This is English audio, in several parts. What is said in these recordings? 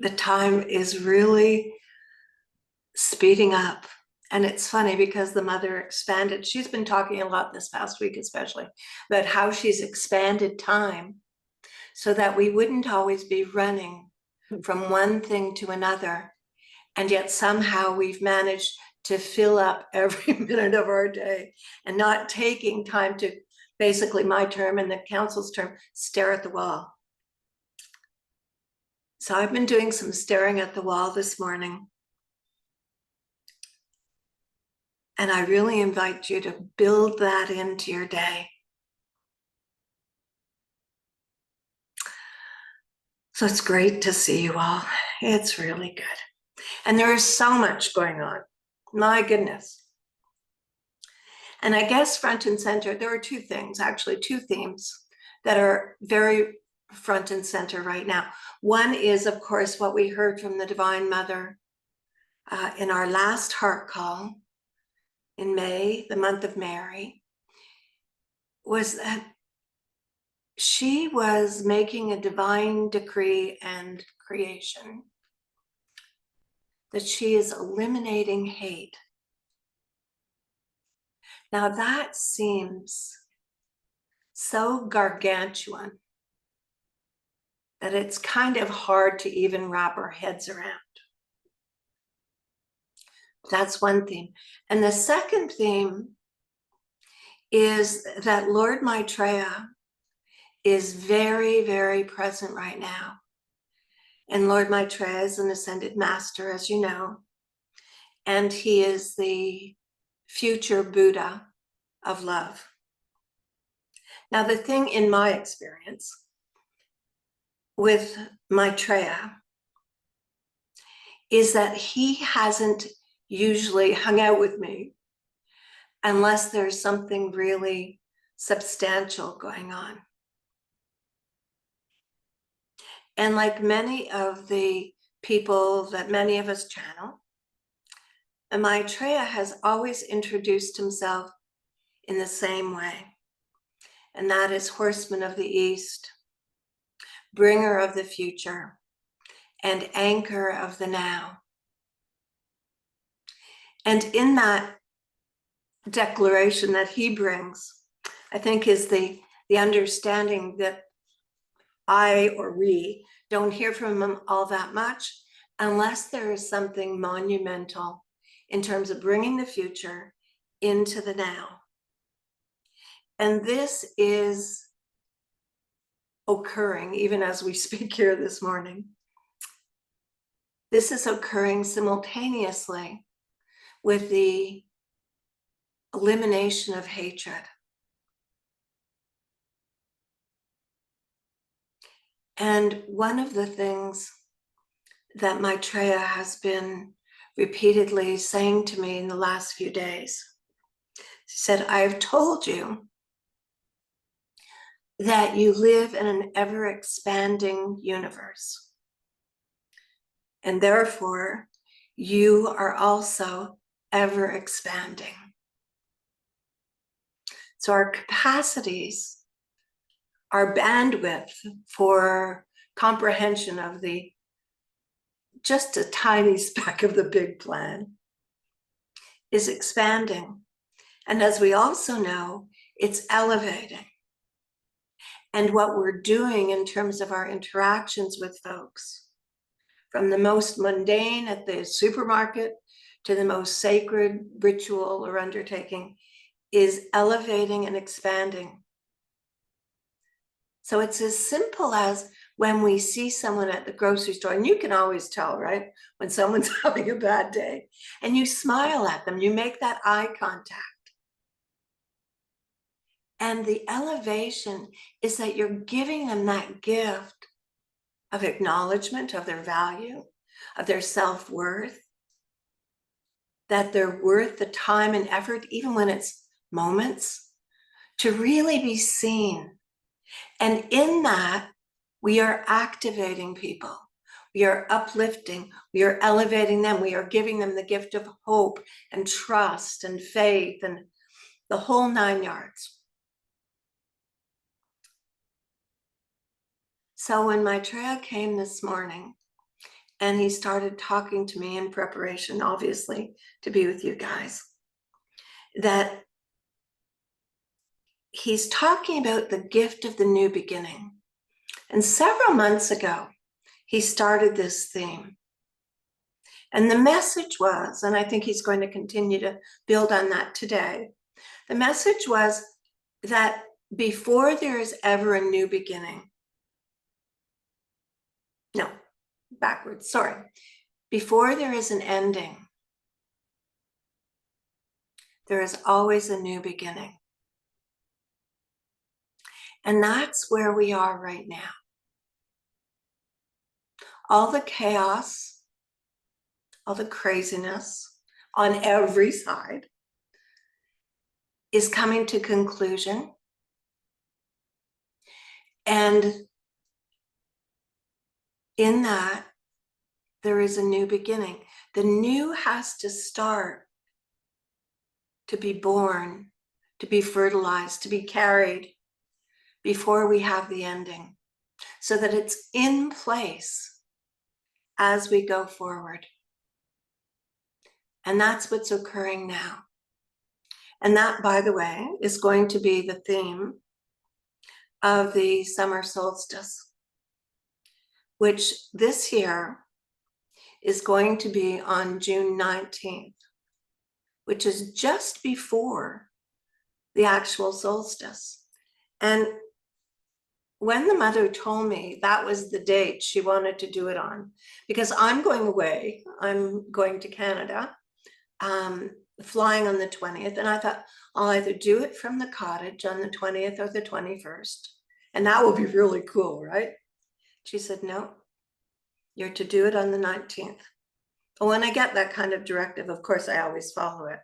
the time is really speeding up. And it's funny because the mother expanded. She's been talking a lot this past week, especially about how she's expanded time so that we wouldn't always be running from one thing to another. And yet somehow we've managed to fill up every minute of our day and not taking time to, basically my term and the council's term, stare at the wall. So I've been doing some staring at the wall this morning. And I really invite you to build that into your day. So it's great to see you all. It's really good. And there is so much going on. My goodness. And I guess front and center, there are two things, actually two themes that are very front and center right now. One is, of course, what we heard from the Divine Mother in our last heart call in May, the month of Mary, was that she was making a divine decree and creation, that she is eliminating hate. Now that seems so gargantuan that it's kind of hard to even wrap our heads around. That's one theme. And the second theme is that Lord Maitreya is very, very present right now. And Lord Maitreya is an ascended master, as you know, and he is the future Buddha of love. Now, the thing in my experience with Maitreya is that he hasn't usually hung out with me unless there's something really substantial going on. And like many of the people that many of us channel, Maitreya has always introduced himself in the same way. And that is Horseman of the East, Bringer of the Future, and Anchor of the Now. And in that declaration that he brings, I think is the understanding that I or we don't hear from him all that much unless there is something monumental in terms of bringing the future into the now. And this is occurring even as we speak here this morning. This is occurring simultaneously with the elimination of hatred. And one of the things that Maitreya has been repeatedly saying to me in the last few days, he said, I have told you that you live in an ever-expanding universe. And therefore, you are also ever-expanding. So our capacities, our bandwidth for comprehension of just a tiny speck of the big plan is expanding. And as we also know, it's elevating. And what we're doing in terms of our interactions with folks, from the most mundane at the supermarket to the most sacred ritual or undertaking, is elevating and expanding. So it's as simple as when we see someone at the grocery store, and you can always tell, right, when someone's having a bad day, and you smile at them, you make that eye contact. And the elevation is that you're giving them that gift of acknowledgement of their value, of their self-worth, that they're worth the time and effort, even when it's moments, to really be seen. And in that, we are activating people. We are uplifting, we are elevating them, we are giving them the gift of hope and trust and faith and the whole 9 yards. So when Maitreya came this morning And he started talking to me in preparation, obviously, to be with you guys, that he's talking about the gift of the new beginning. And several months ago, he started this theme. And the message was, and I think he's going to continue to build on that today, the message was that before there is ever a new beginning, no, backwards, sorry. Before there is an ending, there is always a new beginning. And that's where we are right now. All the chaos, all the craziness on every side is coming to conclusion. And in that, there is a new beginning. The new has to start to be born, to be fertilized, to be carried before we have the ending, so that it's in place as we go forward. And that's what's occurring now. And that, by the way, is going to be the theme of the summer solstice, which this year is going to be on June 19th, which is just before the actual solstice. And when the mother told me that was the date she wanted to do it on, because I'm going away, I'm going to Canada, flying on the 20th. And I thought, I'll either do it from the cottage on the 20th or the 21st. And that will be really cool, right? She said, no, you're to do it on the 19th. But when I get that kind of directive, of course, I always follow it.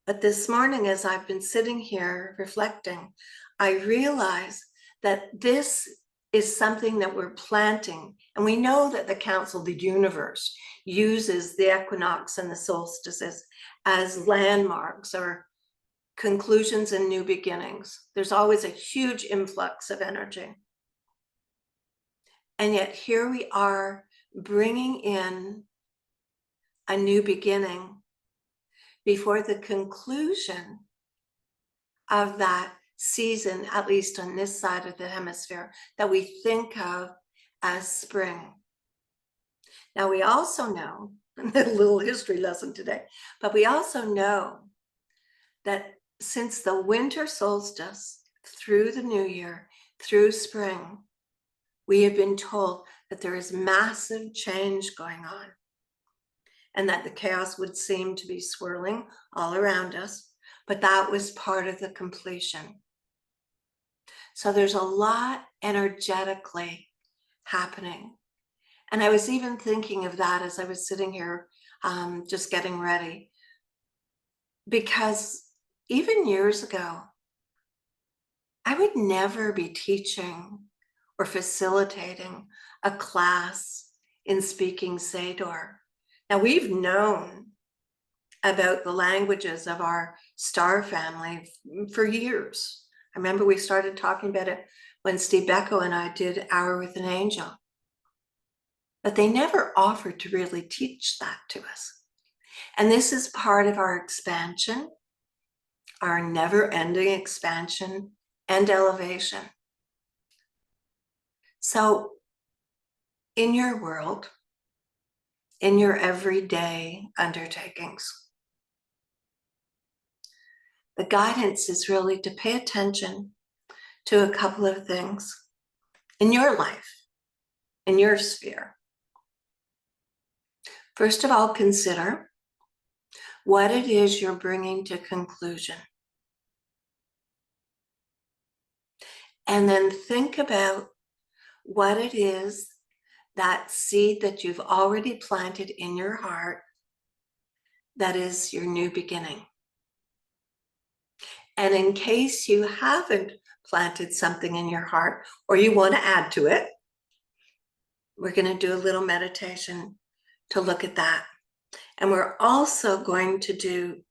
But this morning, as I've been sitting here reflecting, I realize that this is something that we're planting. And we know that the Council of the Universe uses the equinox and the solstices as landmarks or conclusions and new beginnings. There's always a huge influx of energy. And yet here we are bringing in a new beginning before the conclusion of that season, at least on this side of the hemisphere, that we think of as spring. Now, we also know, a little history lesson today, but we also know that since the winter solstice through the new year, through spring, we have been told that there is massive change going on and that the chaos would seem to be swirling all around us, but that was part of the completion. So there's a lot energetically happening. And I was even thinking of that as I was sitting here just getting ready, because even years ago, I would never be teaching or facilitating a class in speaking Sador. Now, we've known about the languages of our star family for years. I remember we started talking about it when Steve Becko and I did Hour with an Angel. But they never offered to really teach that to us. And this is part of our expansion, our never-ending expansion and elevation. So in your world, in your everyday undertakings, the guidance is really to pay attention to a couple of things in your life, in your sphere. First of all, consider what it is you're bringing to conclusion. And then think about what it is, that seed that you've already planted in your heart, that is your new beginning. And in case you haven't planted something in your heart or you want to add to it, we're going to do a little meditation to look at that. And we're also going to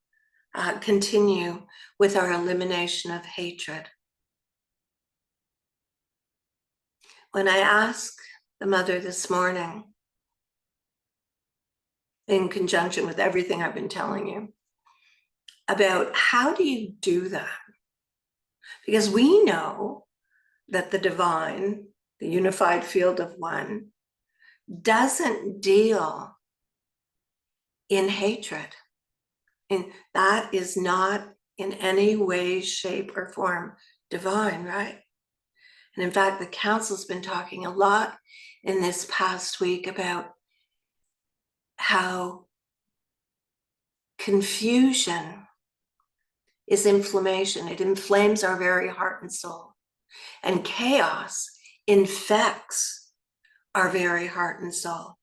continue with our elimination of hatred. When I ask the mother this morning in conjunction with everything I've been telling you about how do you do that? Because we know that the divine, the unified field of one, doesn't deal in hatred. And that is not in any way, shape, or form divine, right? And in fact, the council's been talking a lot in this past week about how confusion is inflammation. It inflames our very heart and soul. And chaos infects our very heart and soul.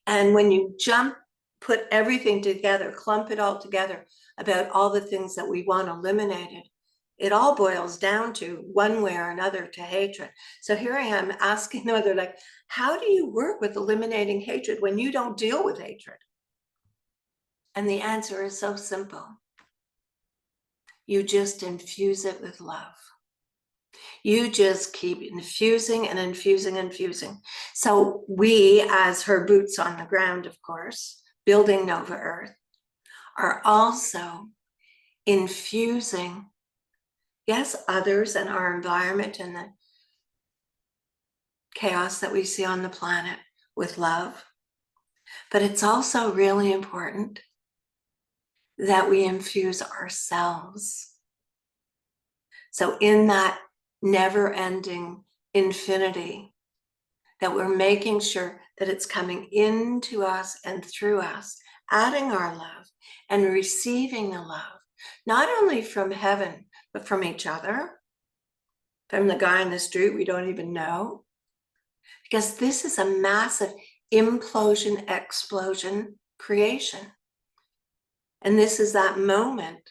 And when you put everything together, clump it all together about all the things that we want eliminated, it all boils down to one way or another to hatred. So here I am asking them, they're like, how do you work with eliminating hatred when you don't deal with hatred? And the answer is so simple. You just infuse it with love. You just keep infusing and infusing and infusing. So we, as her boots on the ground, of course, building Nova Earth, are also infusing, yes, others and our environment and the chaos that we see on the planet with love. But it's also really important that we infuse ourselves. So in that never-ending infinity, that we're making sure that it's coming into us and through us, adding our love and receiving the love, not only from heaven, but from each other, from the guy in the street we don't even know. Because this is a massive implosion, explosion creation. And this is that moment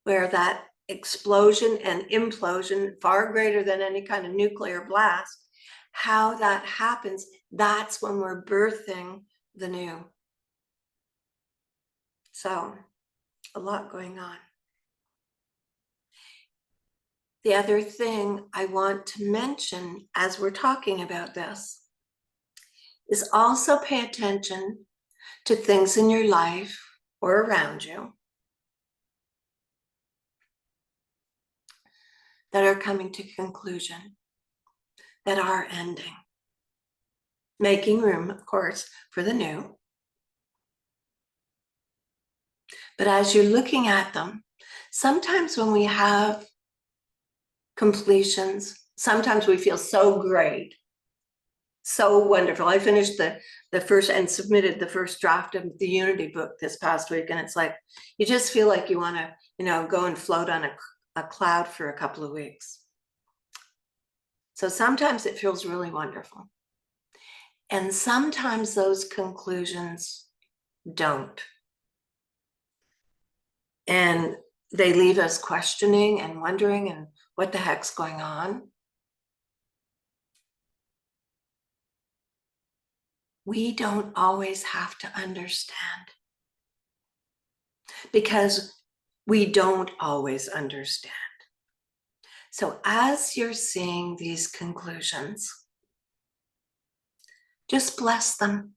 where that explosion and implosion, far greater than any kind of nuclear blast, how that happens, that's when we're birthing the new. So, a lot going on. The other thing I want to mention as we're talking about this is also pay attention to things in your life or around you that are coming to conclusion, that are ending. Making room, of course, for the new. But as you're looking at them, sometimes when we have completions, sometimes we feel so great, so wonderful. I finished the first and submitted the first draft of the Unity book this past week, and it's like you just feel like you want to, go and float on a cloud for a couple of weeks. So sometimes it feels really wonderful. And sometimes those conclusions don't. And they leave us questioning and wondering and what the heck's going on. We don't always have to understand, because we don't always understand. So as you're seeing these conclusions, just bless them.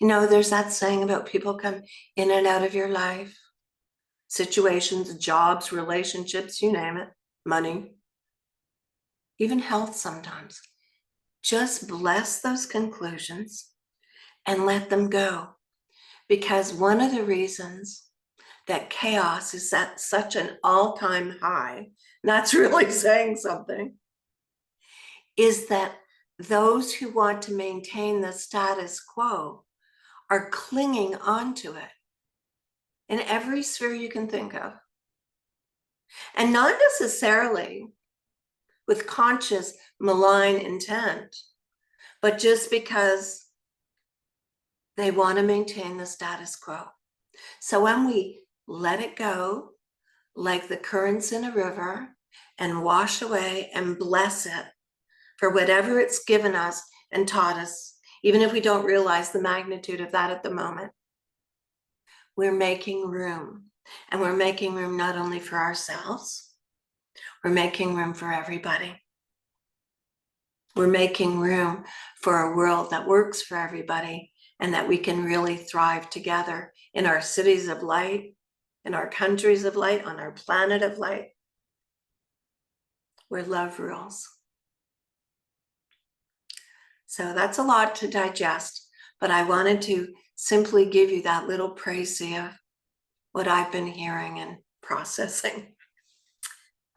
There's that saying about people come in and out of your life, situations, jobs, relationships, you name it, money, even health sometimes. Just bless those conclusions and let them go. Because one of the reasons that chaos is at such an all-time high, and that's really saying something, is that those who want to maintain the status quo are clinging onto it in every sphere you can think of. And not necessarily with conscious malign intent, but just because they want to maintain the status quo. So when we let it go, like the currents in a river, and wash away and bless it for whatever it's given us and taught us, even if we don't realize the magnitude of that at the moment, we're making room. And we're making room not only for ourselves, we're making room for everybody. We're making room for a world that works for everybody and that we can really thrive together in our cities of light, in our countries of light, on our planet of light, where love rules. So that's a lot to digest, but I wanted to simply give you that little précis of what I've been hearing and processing.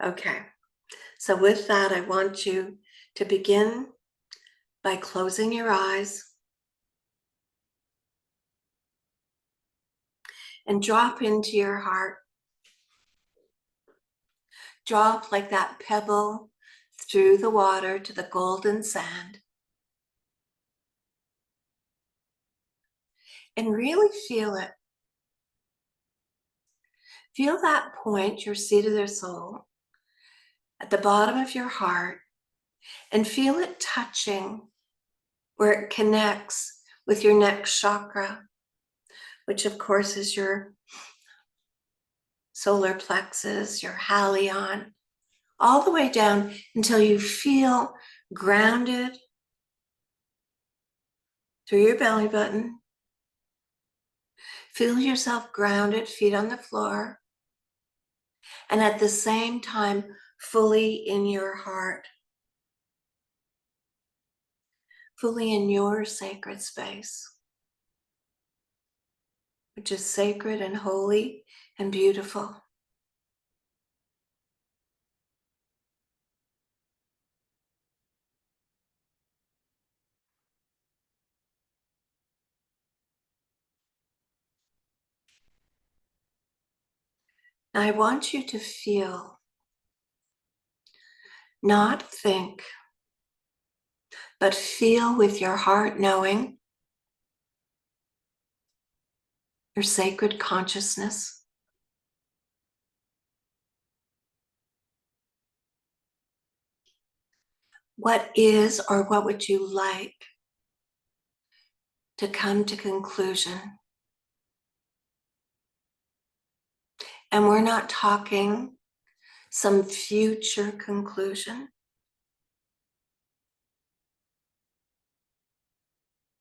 Okay, so with that, I want you to begin by closing your eyes and drop into your heart. Drop like that pebble through the water to the golden sand. And really feel it. Feel that point, your seat of the soul, at the bottom of your heart, and feel it touching where it connects with your next chakra, which of course is your solar plexus, your halion, all the way down until you feel grounded through your belly button. Feel yourself grounded, feet on the floor, and at the same time, fully in your heart, fully in your sacred space, which is sacred and holy and beautiful. I want you to feel, not think, but feel with your heart, knowing your sacred consciousness. What is, or what would you like to come to conclusion? And we're not talking some future conclusion.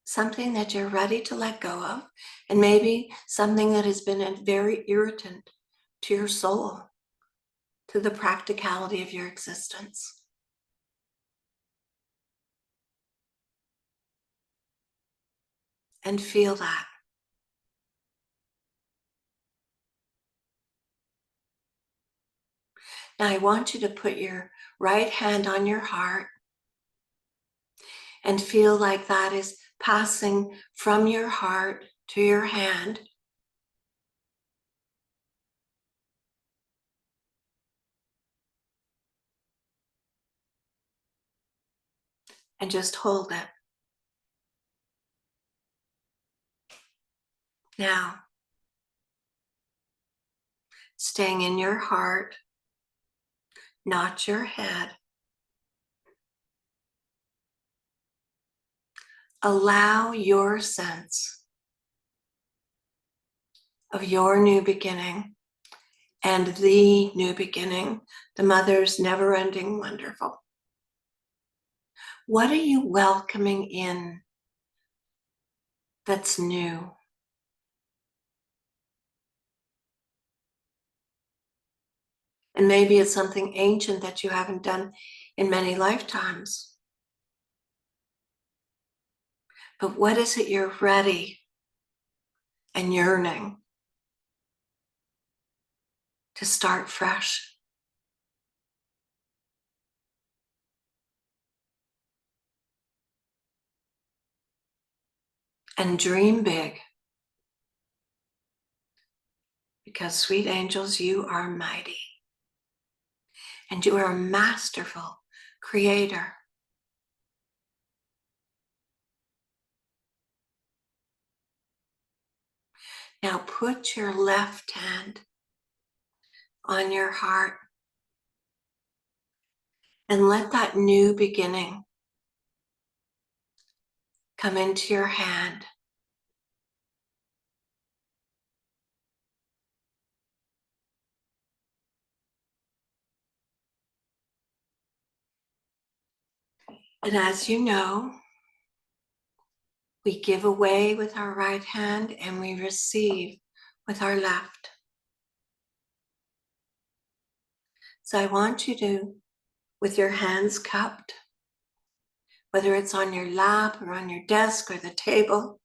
Something that you're ready to let go of, and maybe something that has been very irritant to your soul, to the practicality of your existence. And feel that. Now I want you to put your right hand on your heart and feel like that is passing from your heart to your hand. And just hold it. Now, staying in your heart, not your head. Allow your sense of your new beginning and the new beginning, the mother's never-ending wonderful. What are you welcoming in that's new? And maybe it's something ancient that you haven't done in many lifetimes. But what is it you're ready and yearning to start fresh? And dream big. Because, sweet angels, you are mighty. And you are a masterful creator. Now put your left hand on your heart and let that new beginning come into your hand. And as you know, we give away with our right hand and we receive with our left. So I want you to, with your hands cupped, whether it's on your lap or on your desk or the table,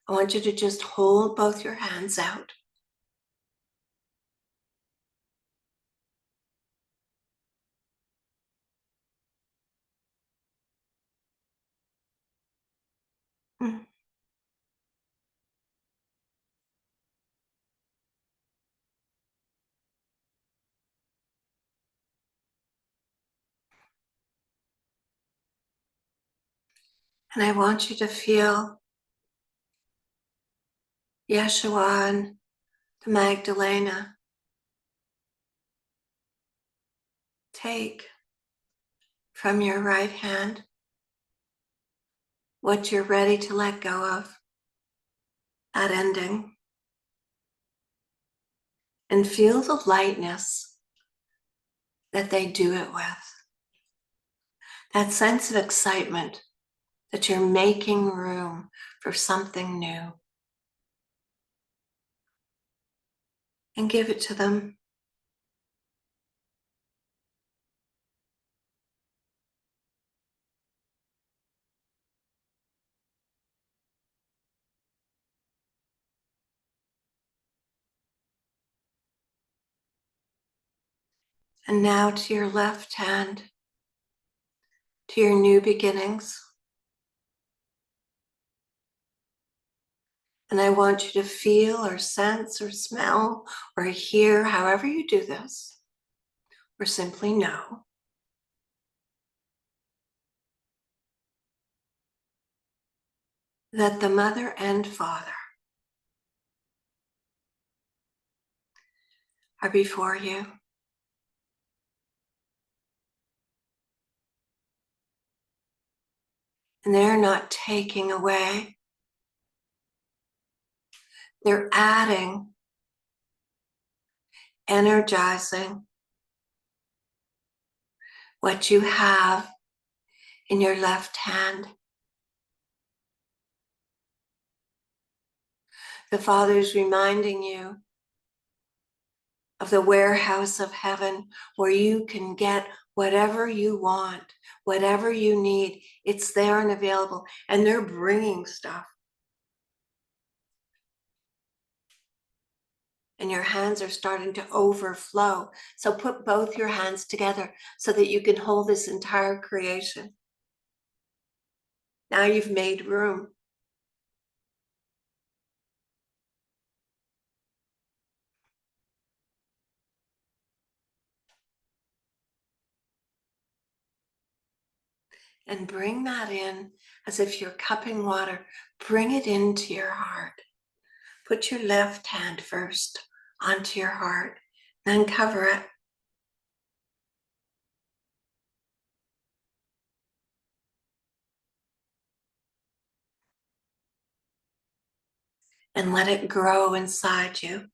I want you to just hold both your hands out. And I want you to feel Yeshua and the Magdalena take from your right hand what you're ready to let go of, that ending, and feel the lightness that they do it with, that sense of excitement that you're making room for something new. And give it to them. And now to your left hand, to your new beginnings. And I want you to feel or sense or smell or hear, however you do this, or simply know that the mother and father are before you. And they're not taking away, they're adding, energizing what you have in your left hand. The Father's reminding you of the warehouse of heaven where you can get whatever you want, whatever you need. It's there and available, and they're bringing stuff. And your hands are starting to overflow. So put both your hands together so that you can hold this entire creation. Now you've made room. And bring that in as if you're cupping water. Bring it into your heart. Put your left hand first onto your heart, then cover it. And let it grow inside you.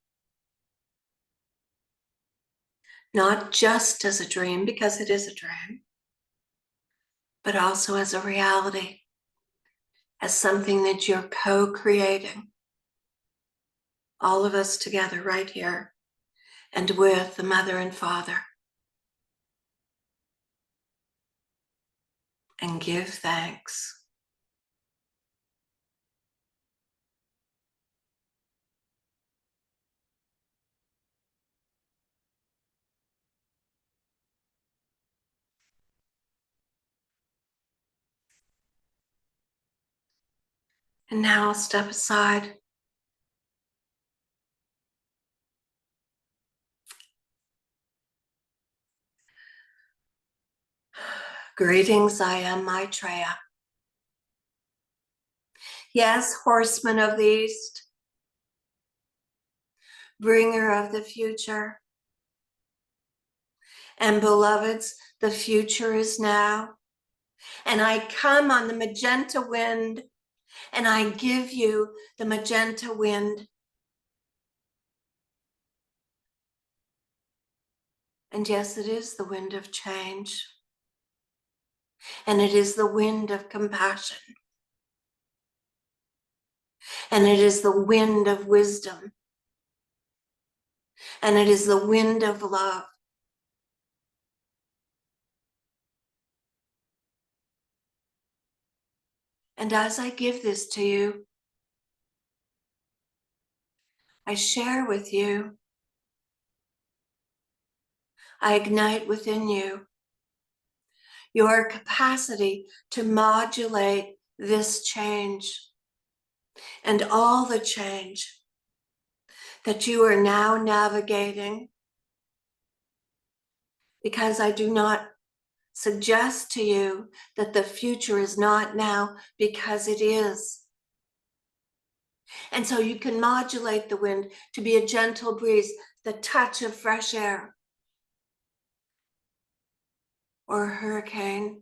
Not just as a dream, because it is a dream, but also as a reality, as something that you're co-creating. All of us together right here, and with the mother and father. And give thanks. And now I'll step aside. Greetings, I am Maitreya. Yes, horseman of the east, bringer of the future. And beloveds, the future is now. And I come on the magenta wind, and I give you the magenta wind. And yes, it is the wind of change. And it is the wind of compassion. And it is the wind of wisdom. And it is the wind of love. And as I give this to you, I share with you, I ignite within you your capacity to modulate this change and all the change that you are now navigating, because I do not suggest to you that the future is not now, because it is. And so you can modulate the wind to be a gentle breeze, the touch of fresh air, or a hurricane,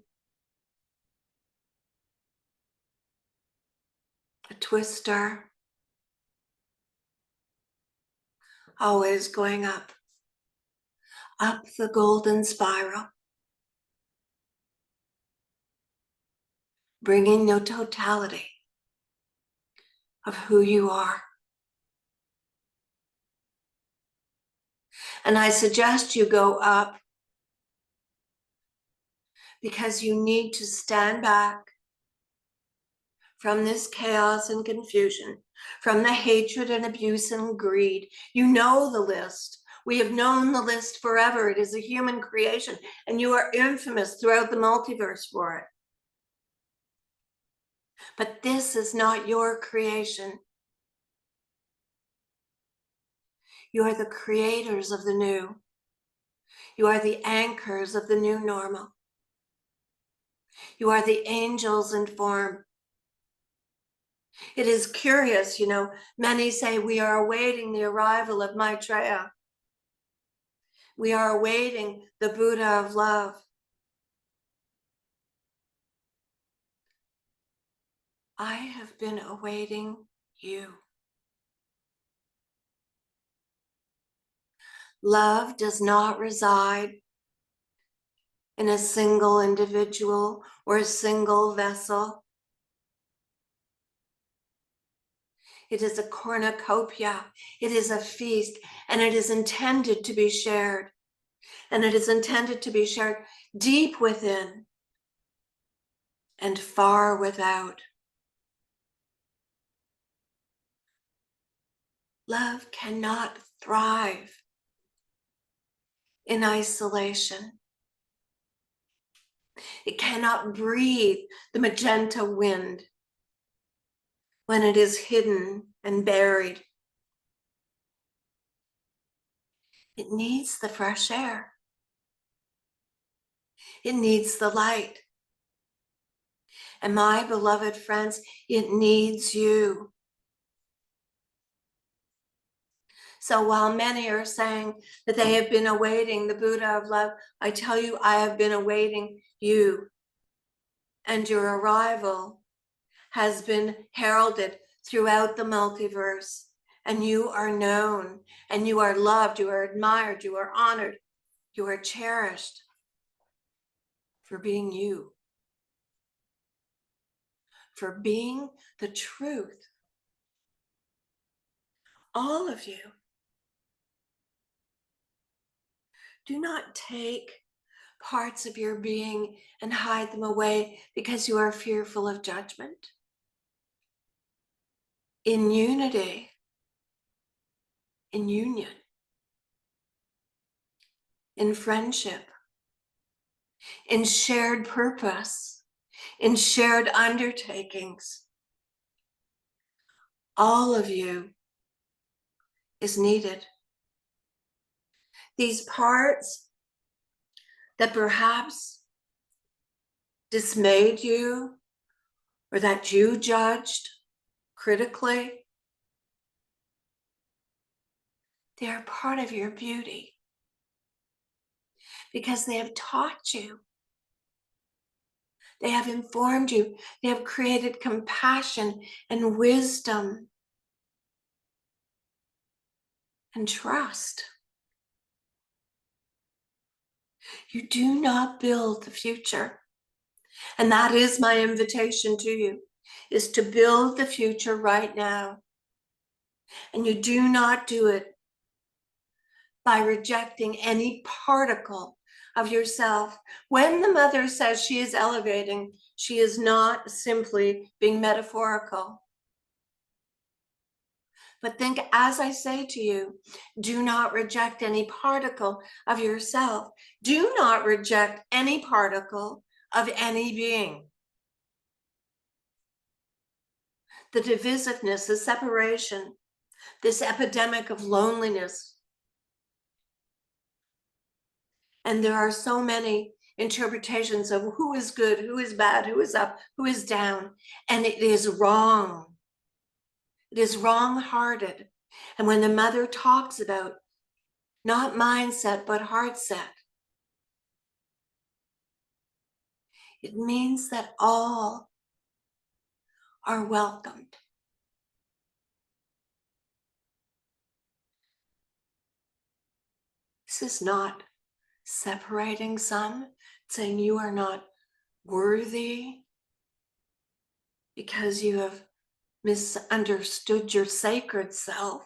a twister, always going up the golden spiral, bringing the totality of who you are. And I suggest you go up because you need to stand back from this chaos and confusion, from the hatred and abuse and greed. You know the list. We have known the list forever. It is a human creation, and you are infamous throughout the multiverse for it. But this is not your creation. You are the creators of the new. You are the anchors of the new normal. You are the angels in form. It is curious, many say we are awaiting the arrival of Maitreya. We are awaiting the Buddha of love. I have been awaiting you. Love does not reside in a single individual or a single vessel. It is a cornucopia. It is a feast, and it is intended to be shared. And it is intended to be shared deep within and far without. Love cannot thrive in isolation. It cannot breathe the magenta wind when it is hidden and buried. It needs the fresh air. It needs the light. And my beloved friends, it needs you. So while many are saying that they have been awaiting the Buddha of love, I tell you, I have been awaiting you. And your arrival has been heralded throughout the multiverse. And you are known, and you are loved, you are admired, you are honored, you are cherished for being you, for being the truth. All of you. Do not take parts of your being and hide them away because you are fearful of judgment. In unity, in union, in friendship, in shared purpose, in shared undertakings, all of you is needed. These parts that perhaps dismayed you or that you judged critically, they are part of your beauty because they have taught you. They have informed you. They have created compassion and wisdom and trust. You do not build the future. And that is my invitation to you, is to build the future right now. And you do not do it by rejecting any particle of yourself. When the mother says she is elevating, she is not simply being metaphorical. But think, as I say to you, do not reject any particle of yourself. Do not reject any particle of any being. The divisiveness, the separation, this epidemic of loneliness. And there are so many interpretations of who is good, who is bad, who is up, who is down. And it is wrong. It is wrong-hearted. And when the mother talks about not mindset, but heart set, it means that all are welcomed. This is not separating some, saying you are not worthy because you have misunderstood your sacred self.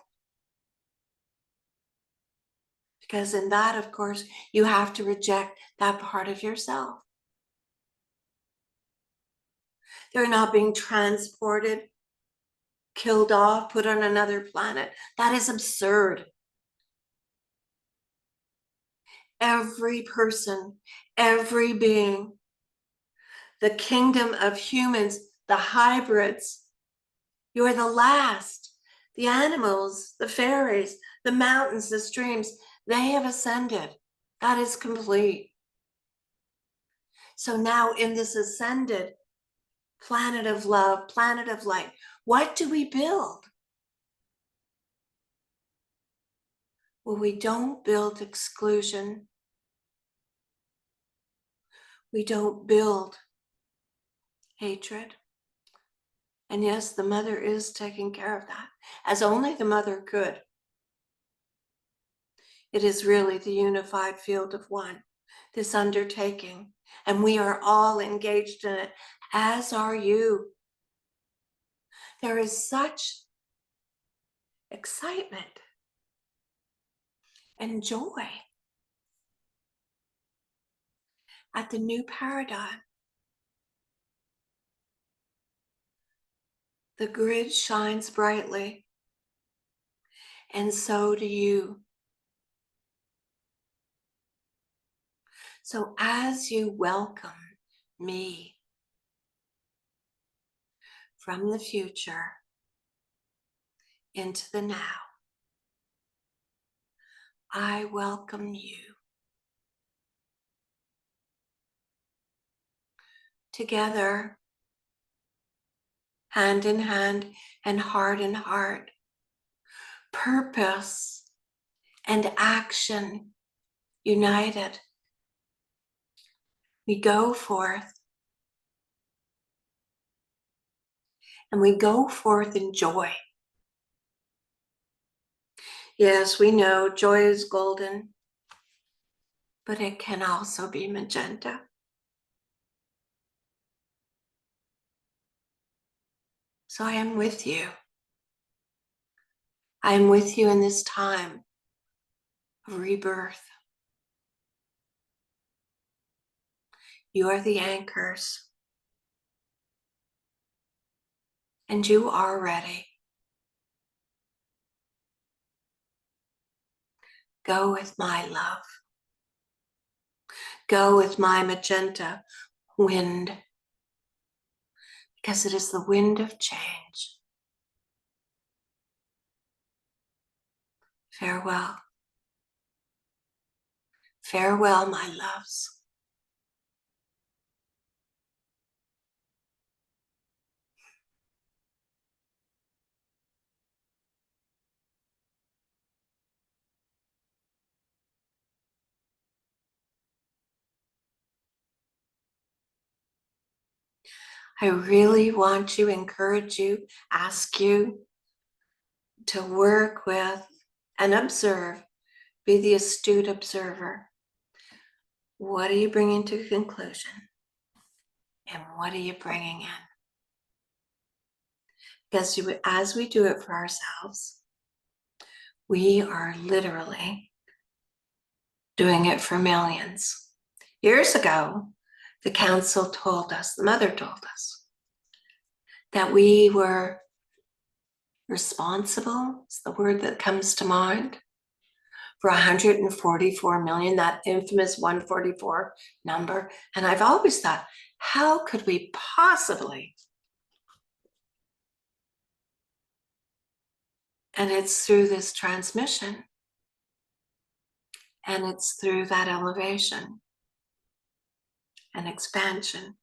Because in that, of course, you have to reject that part of yourself. They're not being transported, killed off, put on another planet. That is absurd. Every person, every being, the kingdom of humans, the hybrids, you are the last. The animals, the fairies, the mountains, the streams, they have ascended. That is complete. So now in this ascended planet of love, planet of light, what do we build? Well, we don't build exclusion. We don't build hatred. And yes, the mother is taking care of that, as only the mother could. It is really the unified field of one, this undertaking, and we are all engaged in it, as are you. There is such excitement and joy at the new paradigm. The grid shines brightly, and so do you. So as you welcome me from the future into the now, I welcome you. Together, hand in hand and heart in heart, purpose and action united. We go forth, and we go forth in joy. Yes, we know joy is golden, but it can also be magenta. So I am with you. I am with you in this time of rebirth. You are the anchors, and you are ready. Go with my love. Go with my magenta wind, because it is the wind of change. Farewell. Farewell, my loves. I really want to encourage you, ask you to work with and observe, be the astute observer. What are you bringing to conclusion? And what are you bringing in? Because as we do it for ourselves, we are literally doing it for millions. Years ago, the council told us, the mother told us, that we were responsible, is the word that comes to mind, for 144 million, that infamous 144 number. And I've always thought, how could we possibly? And it's through this transmission. And it's through that elevation and expansion.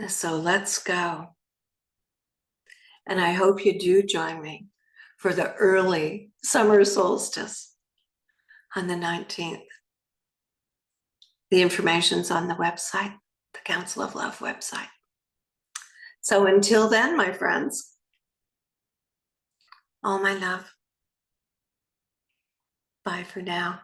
So let's go. And I hope you do join me for the early summer solstice on the 19th. The information's on the website, the Council of Love website. So until then, my friends, all my love. Bye for now.